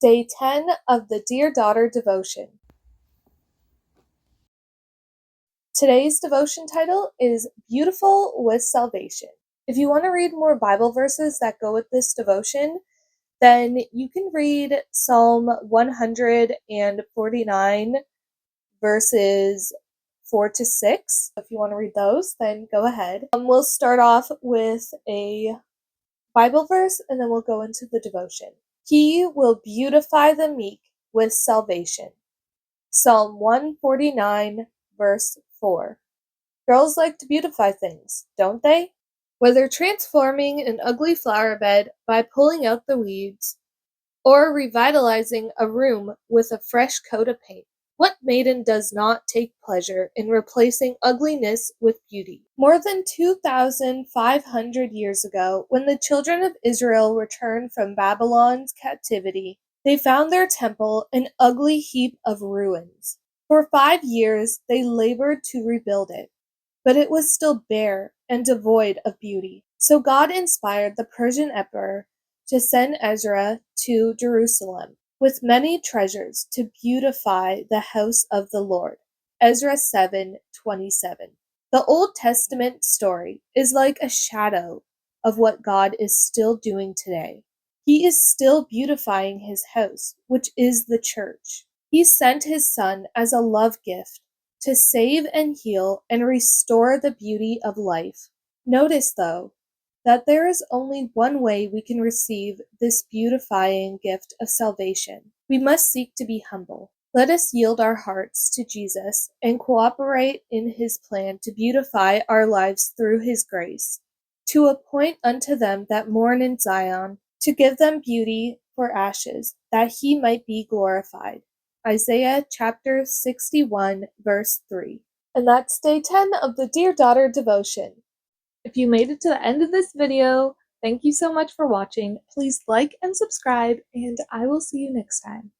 Day 10 of the Dear Daughter devotion. Today's devotion title is Beautiful with Salvation. If you want to read more Bible verses that go with this devotion, then you can read Psalm 149 verses 4 to 6. If you want to read those, then go ahead. We'll start off with a Bible verse and then we'll go into the devotion. He will beautify the meek with salvation. Psalm 149, verse 4. Girls like to beautify things, don't they? Whether transforming an ugly flower bed by pulling out the weeds, or revitalizing a room with a fresh coat of paint, what maiden does not take pleasure in replacing ugliness with beauty? More than 2,500 years ago, when the children of Israel returned from Babylon's captivity, they found their temple an ugly heap of ruins. For 5 years they labored to rebuild it, but it was still bare and devoid of beauty. So God inspired the Persian emperor to send Ezra to Jerusalem with many treasures to beautify the house of the Lord. Ezra 7:27. The Old Testament story is like a shadow of what God is still doing today. He is still beautifying his house, which is the church. He sent his son as a love gift to save and heal and restore the beauty of life. Notice, though, that there is only one way we can receive this beautifying gift of salvation. We must seek to be humble. Let us yield our hearts to Jesus and cooperate in his plan to beautify our lives through his grace, to appoint unto them that mourn in Zion, to give them beauty for ashes, that he might be glorified. Isaiah chapter 61, verse 3. And that's day 10 of the Dear Daughter devotion. If you made it to the end of this video, thank you so much for watching. Please like and subscribe, and I will see you next time.